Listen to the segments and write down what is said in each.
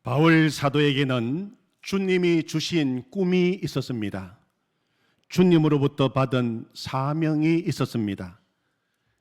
바울 사도에게는 주님이 주신 꿈이 있었습니다. 주님으로부터 받은 사명이 있었습니다.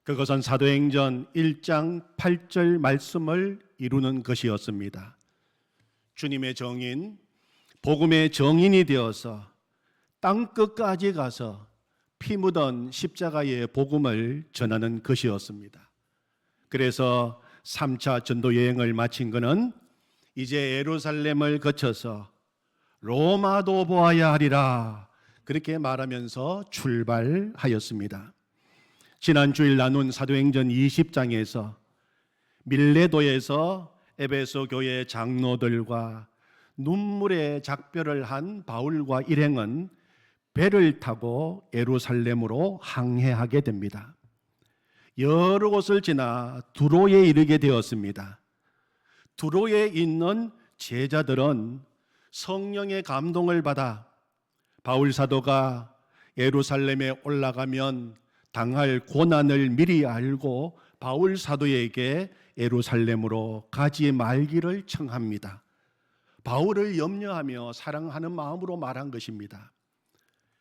그것은 사도행전 1장 8절 말씀을 이루는 것이었습니다. 주님의 정인, 복음의 정인이 되어서 땅끝까지 가서 피 묻은 십자가의 복음을 전하는 것이었습니다. 그래서 3차 전도 여행을 마친 그는 이제 예루살렘을 거쳐서 로마도 보아야 하리라, 그렇게 말하면서 출발하였습니다. 지난 주일 나눈 사도행전 20장에서 밀레도에서 에베소 교회 장로들과 눈물의 작별을 한 바울과 일행은 배를 타고 예루살렘으로 항해하게 됩니다. 여러 곳을 지나 두로에 이르게 되었습니다. 두로에 있는 제자들은 성령의 감동을 받아 바울 사도가 예루살렘에 올라가면 당할 고난을 미리 알고 바울 사도에게 예루살렘으로 가지 말기를 청합니다. 바울을 염려하며 사랑하는 마음으로 말한 것입니다.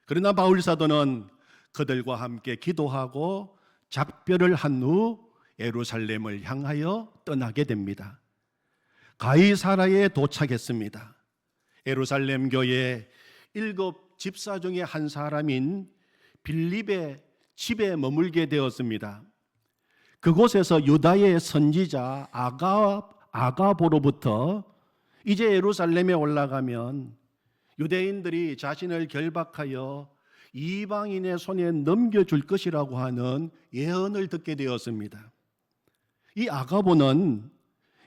그러나 바울 사도는 그들과 함께 기도하고 작별을 한 후 예루살렘을 향하여 떠나게 됩니다. 가이사라에 도착했습니다. 예루살렘 교회 7 집사 중에 한 사람인 빌립의 집에 머물게 되었습니다. 그곳에서 유다의 선지자 아가보로부터 이제 예루살렘에 올라가면 유대인들이 자신을 결박하여 이방인의 손에 넘겨줄 것이라고 하는 예언을 듣게 되었습니다.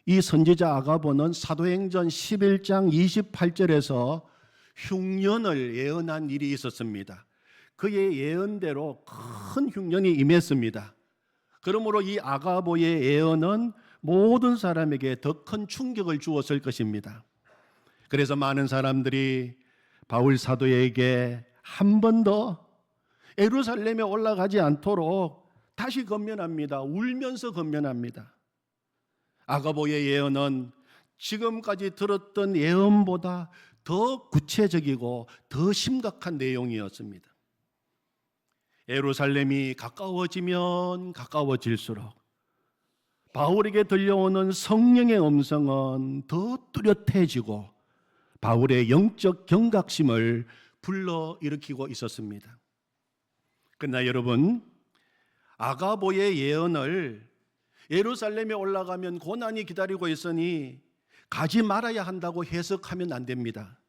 이 선지자 아가보는 사도행전 11장 28절에서 흉년을 예언한 일이 있었습니다. 그의 예언대로 큰 흉년이 임했습니다. 그러므로 이 아가보의 예언은 모든 사람에게 더 큰 충격을 주었을 것입니다. 그래서 많은 사람들이 바울 사도에게 한 번 더 예루살렘에 올라가지 않도록 다시 건면합니다. 울면서 건면합니다. 아가보의 예언은 지금까지 들었던 예언보다 더 구체적이고 더 심각한 내용이었습니다. 예루살렘이 가까워지면 가까워질수록 바울에게 들려오는 성령의 음성은 더 뚜렷해지고 바울의 영적 경각심을 불러일으키고 있었습니다. 그러나 여러분, 아가보의 예언을 예루살렘에 올라가면 고난이 기다리고 있으니 가지 말아야 한다고 해석하면 안 됩니다.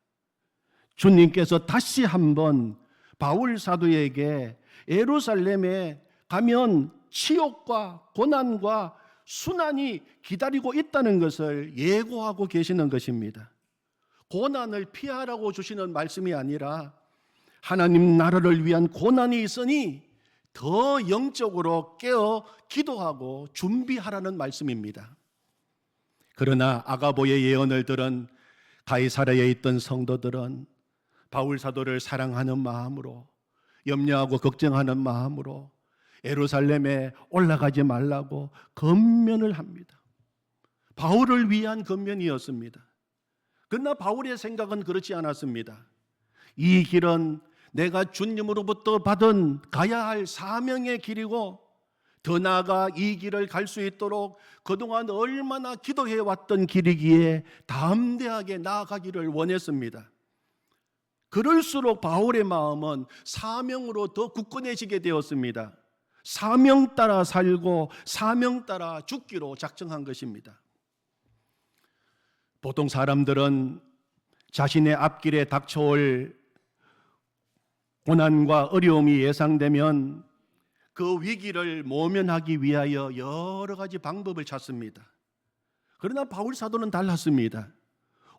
주님께서 다시 한번 바울 사도에게 예루살렘에 가면 치욕과 고난과 순환이 기다리고 있다는 것을 예고하고 계시는 것입니다. 고난을 피하라고 주시는 말씀이 아니라 하나님 나라를 위한 고난이 있으니 더 영적으로 깨어 기도하고 준비하라는 말씀입니다. 그러나 아가보의 예언을 들은 가이사랴에 있던 성도들은 바울 사도를 사랑하는 마음으로, 염려하고 걱정하는 마음으로 예루살렘에 올라가지 말라고 건면을 합니다. 바울을 위한 건면이었습니다. 그러나 바울의 생각은 그렇지 않았습니다. 이 길은 내가 주님으로부터 받은 가야 할 사명의 길이고, 더 나아가 이 길을 갈 수 있도록 그동안 얼마나 기도해왔던 길이기에 담대하게 나아가기를 원했습니다. 그럴수록 바울의 마음은 사명으로 더 굳건해지게 되었습니다. 사명 따라 살고 사명 따라 죽기로 작정한 것입니다. 보통 사람들은 자신의 앞길에 닥쳐올 고난과 어려움이 예상되면 그 위기를 모면하기 위하여 여러 가지 방법을 찾습니다. 그러나 바울 사도는 달랐습니다.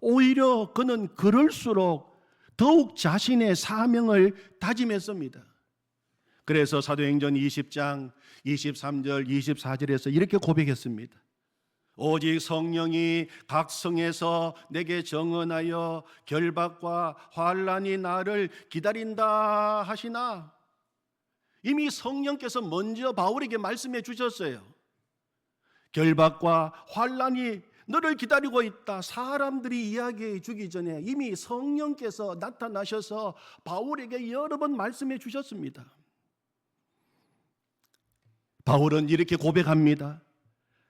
오히려 그는 그럴수록 더욱 자신의 사명을 다짐했습니다. 그래서 사도행전 20장 23절 24절에서 이렇게 고백했습니다. 오직 성령이 각 성에서 내게 정언하여 결박과 환난이 나를 기다린다 하시나, 이미 성령께서 먼저 바울에게 말씀해 주셨어요. 결박과 환난이 너를 기다리고 있다. 사람들이 이야기해 주기 전에 이미 성령께서 나타나셔서 바울에게 여러 번 말씀해 주셨습니다. 바울은 이렇게 고백합니다.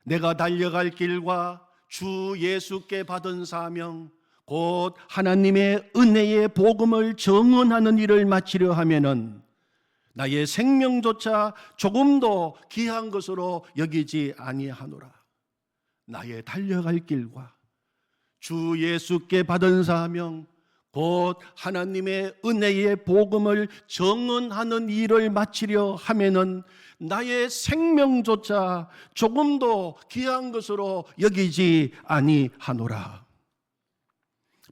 내가 달려갈 길과 주 예수께 받은 사명, 곧 하나님의 은혜의 복음을 증언하는 일을 마치려 하면은 나의 생명조차 조금도 귀한 것으로 여기지 아니하노라. 나의 달려갈 길과 주 예수께 받은 사명, 곧 하나님의 은혜의 복음을 증언하는 일을 마치려 하면은 나의 생명조차 조금도 귀한 것으로 여기지 아니하노라.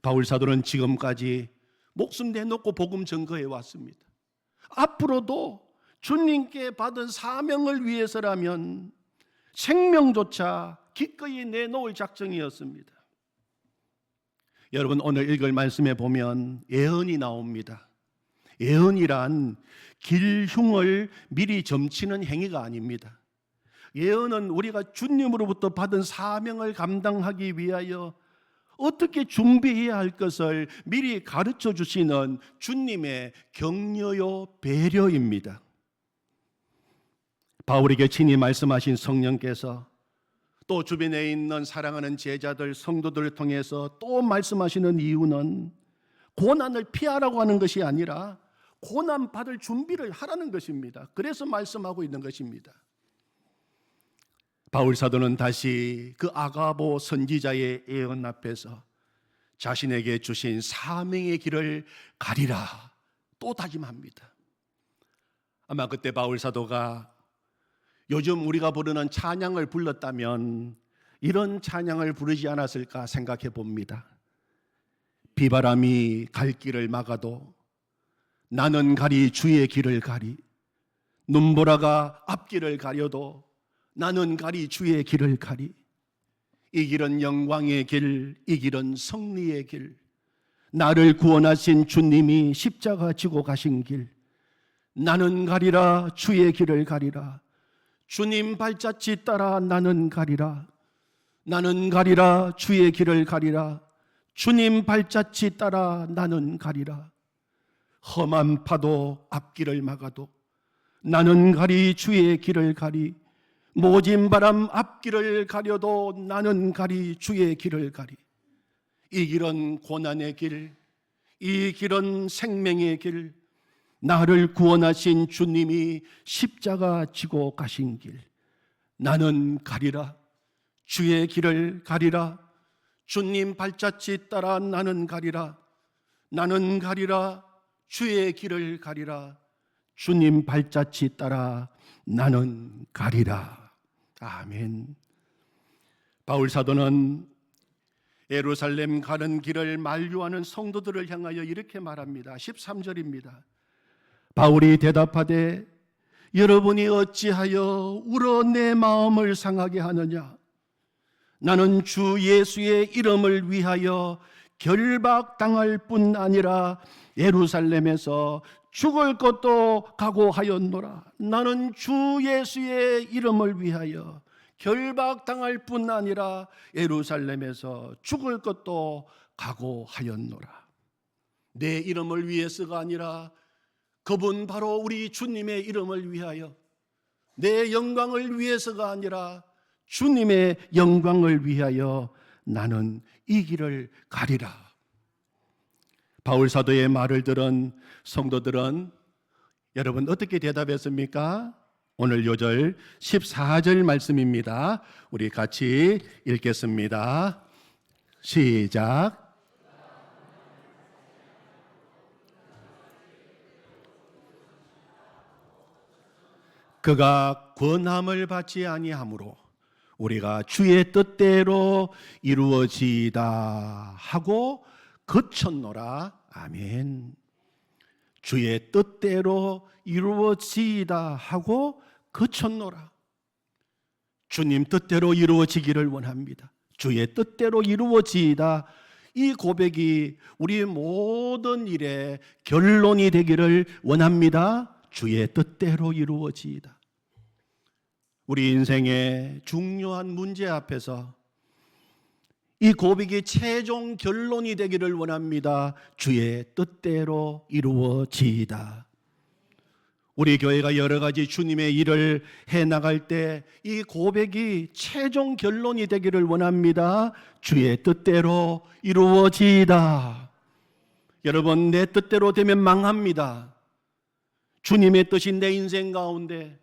바울 사도는 지금까지 목숨 내놓고 복음 증거해 왔습니다. 앞으로도 주님께 받은 사명을 위해서라면 생명조차 기꺼이 내놓을 작정이었습니다. 여러분, 오늘 읽을 말씀에 보면 예언이 나옵니다. 예언이란 길흉을 미리 점치는 행위가 아닙니다. 예언은 우리가 주님으로부터 받은 사명을 감당하기 위하여 어떻게 준비해야 할 것을 미리 가르쳐 주시는 주님의 격려요 배려입니다. 바울에게 친히 말씀하신 성령께서 또 주변에 있는 사랑하는 제자들, 성도들을 통해서 또 말씀하시는 이유는 고난을 피하라고 하는 것이 아니라 고난 받을 준비를 하라는 것입니다. 그래서 말씀하고 있는 것입니다. 바울 사도는 다시 그 아가보 선지자의 예언 앞에서 자신에게 주신 사명의 길을 가리라 또 다짐합니다. 아마 그때 바울 사도가 요즘 우리가 부르는 찬양을 불렀다면 이런 찬양을 부르지 않았을까 생각해 봅니다. 비바람이 갈 길을 막아도 나는 가리 주의 길을 가리, 눈보라가 앞길을 가려도 나는 가리 주의 길을 가리. 이 길은 영광의 길, 이 길은 승리의 길, 나를 구원하신 주님이 십자가 지고 가신 길, 나는 가리라 주의 길을 가리라. 주님 발자취 따라 나는 가리라. 나는 가리라 주의 길을 가리라. 주님 발자취 따라 나는 가리라. 험한 파도 앞길을 막아도 나는 가리 주의 길을 가리. 모진 바람 앞길을 가려도 나는 가리 주의 길을 가리. 이 길은 고난의 길, 이 길은 생명의 길, 나를 구원하신 주님이 십자가 지고 가신 길, 나는 가리라 주의 길을 가리라. 주님 발자취 따라 나는 가리라. 나는 가리라 주의 길을 가리라. 주님 발자취 따라 나는 가리라. 아멘. 바울 사도는 예루살렘 가는 길을 만류하는 성도들을 향하여 이렇게 말합니다. 13절입니다. 바울이 대답하되 여러분이 어찌하여 울어 내 마음을 상하게 하느냐. 나는 주 예수의 이름을 위하여 결박당할 뿐 아니라 예루살렘에서 죽을 것도 각오하였노라. 나는 주 예수의 이름을 위하여 결박당할 뿐 아니라 예루살렘에서 죽을 것도 각오하였노라. 내 이름을 위해서가 아니라 그분 바로 우리 주님의 이름을 위하여, 내 영광을 위해서가 아니라 주님의 영광을 위하여 나는 이 길을 가리라. 바울 사도의 말을 들은 성도들은 여러분 어떻게 대답했습니까? 오늘 요절 14절 말씀입니다. 우리 같이 읽겠습니다. 시작. 그가 권함을 받지 아니하므로 우리가 주의 뜻대로 이루어지이다 하고 그쳤노라. 아멘. 주의 뜻대로 이루어지이다 하고 그쳤노라. 주님 뜻대로 이루어지기를 원합니다. 주의 뜻대로 이루어지이다. 이 고백이 우리 모든 일의 결론이 되기를 원합니다. 주의 뜻대로 이루어지이다. 우리 인생의 중요한 문제 앞에서 이 고백이 최종 결론이 되기를 원합니다. 주의 뜻대로 이루어지이다. 우리 교회가 여러 가지 주님의 일을 해나갈 때 이 고백이 최종 결론이 되기를 원합니다. 주의 뜻대로 이루어지이다. 여러분, 내 뜻대로 되면 망합니다. 주님의 뜻이 내 인생 가운데,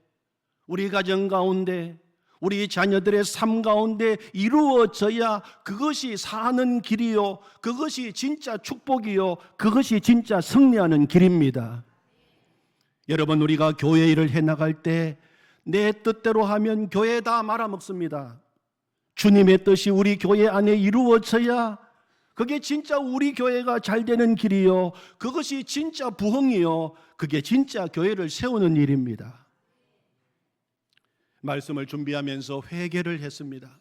우리 가정 가운데, 우리 자녀들의 삶 가운데 이루어져야 그것이 사는 길이요, 그것이 진짜 축복이요, 그것이 진짜 승리하는 길입니다. 여러분, 우리가 교회 일을 해나갈 때 내 뜻대로 하면 교회 다 말아먹습니다. 주님의 뜻이 우리 교회 안에 이루어져야 그게 진짜 우리 교회가 잘 되는 길이요, 그것이 진짜 부흥이요, 그게 진짜 교회를 세우는 일입니다. 말씀을 준비하면서 회개를 했습니다.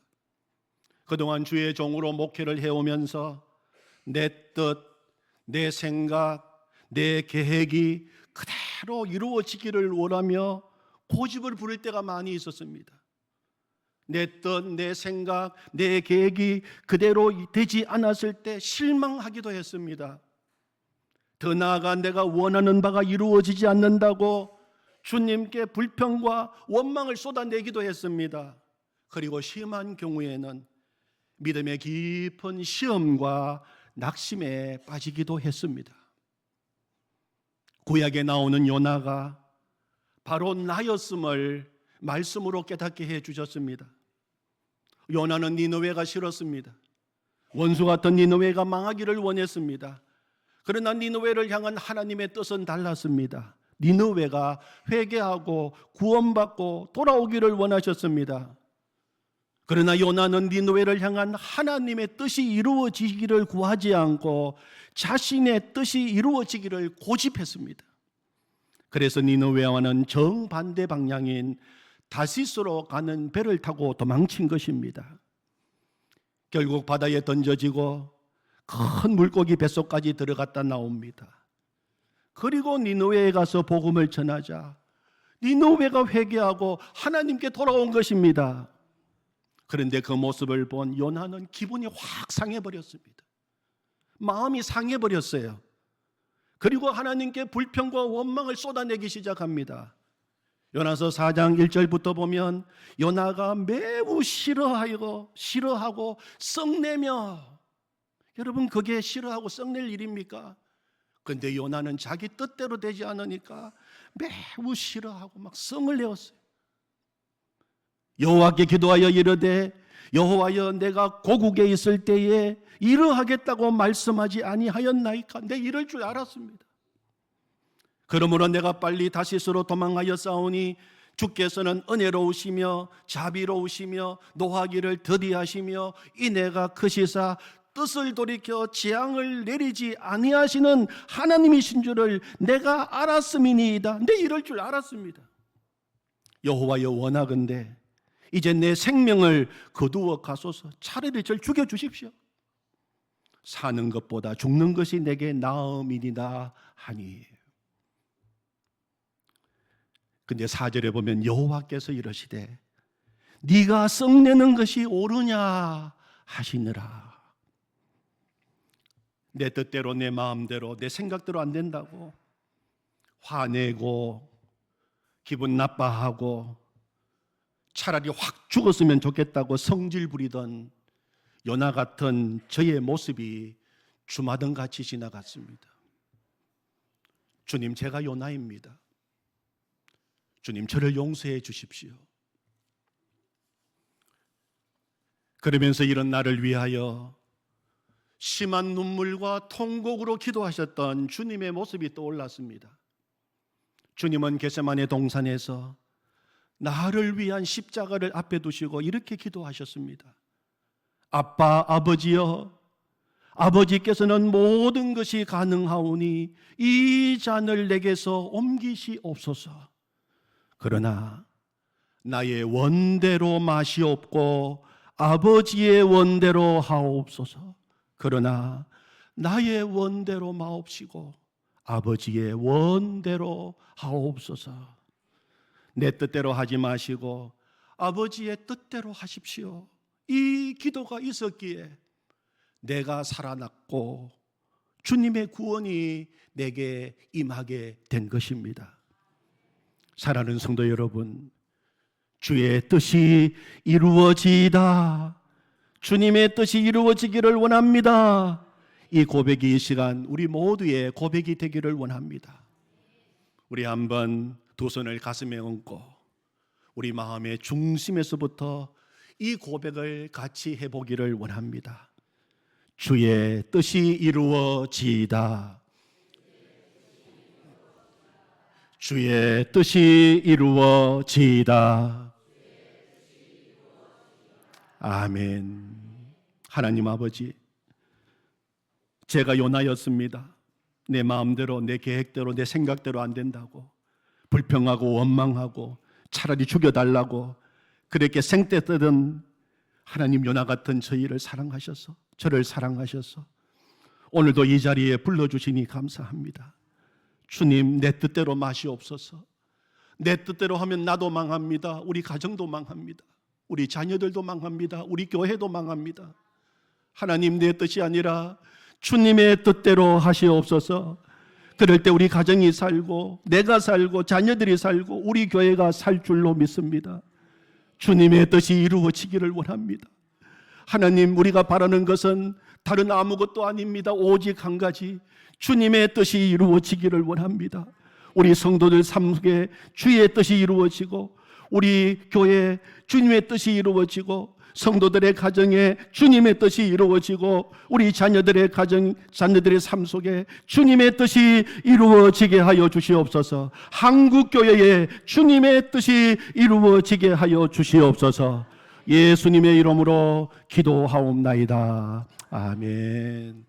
그동안 주의 종으로 목회를 해오면서 내 뜻, 내 생각, 내 계획이 그대로 이루어지기를 원하며 고집을 부릴 때가 많이 있었습니다. 내 뜻, 내 생각, 내 계획이 그대로 되지 않았을 때 실망하기도 했습니다. 더 나아가 내가 원하는 바가 이루어지지 않는다고 주님께 불평과 원망을 쏟아내기도 했습니다. 그리고 심한 경우에는 믿음의 깊은 시험과 낙심에 빠지기도 했습니다. 구약에 나오는 요나가 바로 나였음을 말씀으로 깨닫게 해주셨습니다. 요나는 니느웨가 싫었습니다. 원수 같은 니느웨가 망하기를 원했습니다. 그러나 니느웨를 향한 하나님의 뜻은 달랐습니다. 니느웨가 회개하고 구원받고 돌아오기를 원하셨습니다. 그러나 요나는 니느웨를 향한 하나님의 뜻이 이루어지기를 구하지 않고 자신의 뜻이 이루어지기를 고집했습니다. 그래서 니느웨와는 정반대 방향인 다시스로 가는 배를 타고 도망친 것입니다. 결국 바다에 던져지고 큰 물고기 뱃속까지 들어갔다 나옵니다. 그리고 니느웨에 가서 복음을 전하자 니느웨가 회개하고 하나님께 돌아온 것입니다. 그런데 그 모습을 본 요나는 기분이 확 상해버렸습니다. 마음이 상해버렸어요. 그리고 하나님께 불평과 원망을 쏟아내기 시작합니다. 요나서 4장 1절부터 보면 요나가 매우 싫어하고 썩내며, 여러분 그게 싫어하고 썩낼 일입니까? 그런데 요나는 자기 뜻대로 되지 않으니까 매우 싫어하고 막 성을 내었어요. 여호와께 기도하여 이르되 여호와여 내가 고국에 있을 때에 이러하겠다고 말씀하지 아니하였나이까? 내 이럴 줄 알았습니다. 그러므로 내가 빨리 다시스로 도망하여 싸우니 주께서는 은혜로우시며 자비로우시며 노하기를 더디하시며 인애가 크시사 뜻을 돌이켜 재앙을 내리지 아니하시는 하나님이신 줄을 내가 알았음이니이다. 내 이럴 줄 알았습니다. 여호와여 원하건대 이제 내 생명을 거두어 가소서. 차라리 저를 죽여주십시오. 사는 것보다 죽는 것이 내게 나음이니이다 하니. 근데 4절에 보면 여호와께서 이러시되 네가 썩내는 것이 옳으냐 하시느라. 내 뜻대로 내 마음대로 내 생각대로 안 된다고 화내고 기분 나빠하고 차라리 확 죽었으면 좋겠다고 성질 부리던 요나 같은 저의 모습이 주마등같이 지나갔습니다. 주님, 제가 요나입니다. 주님, 저를 용서해 주십시오. 그러면서 이런 나를 위하여 심한 눈물과 통곡으로 기도하셨던 주님의 모습이 떠올랐습니다. 주님은 겟세마네 동산에서 나를 위한 십자가를 앞에 두시고 이렇게 기도하셨습니다. 아빠, 아버지여, 아버지께서는 모든 것이 가능하오니 이 잔을 내게서 옮기시옵소서. 그러나 나의 원대로 마시옵고 아버지의 원대로 하옵소서. 그러나 나의 원대로 마옵시고 아버지의 원대로 하옵소서. 내 뜻대로 하지 마시고 아버지의 뜻대로 하십시오. 이 기도가 있었기에 내가 살아났고 주님의 구원이 내게 임하게 된 것입니다. 사랑하는 성도 여러분, 주의 뜻이 이루어지이다. 주님의 뜻이 이루어지기를 원합니다. 이 고백이 이 시간 우리 모두의 고백이 되기를 원합니다. 우리 한번 두 손을 가슴에 얹고 우리 마음의 중심에서부터 이 고백을 같이 해보기를 원합니다. 주의 뜻이 이루어지이다. 주의 뜻이 이루어지이다. 아멘. 하나님 아버지, 제가 요나였습니다. 내 마음대로, 내 계획대로, 내 생각대로 안 된다고 불평하고 원망하고 차라리 죽여달라고 그렇게 생떼 뜨던 하나님, 요나 같은 저희를 사랑하셔서, 저를 사랑하셔서 오늘도 이 자리에 불러주시니 감사합니다. 주님, 내 뜻대로 마시옵소서. 내 뜻대로 하면 나도 망합니다. 우리 가정도 망합니다. 우리 자녀들도 망합니다. 우리 교회도 망합니다. 하나님, 내 뜻이 아니라 주님의 뜻대로 하시옵소서. 그럴 때 우리 가정이 살고 내가 살고 자녀들이 살고 우리 교회가 살 줄로 믿습니다. 주님의 뜻이 이루어지기를 원합니다. 하나님, 우리가 바라는 것은 다른 아무것도 아닙니다. 오직 한 가지, 주님의 뜻이 이루어지기를 원합니다. 우리 성도들 삶 속에 주의 뜻이 이루어지고 우리 교회에 주님의 뜻이 이루어지고 성도들의 가정에 주님의 뜻이 이루어지고 우리 자녀들의 가정, 자녀들의 삶 속에 주님의 뜻이 이루어지게 하여 주시옵소서. 한국교회에 주님의 뜻이 이루어지게 하여 주시옵소서. 예수님의 이름으로 기도하옵나이다. 아멘.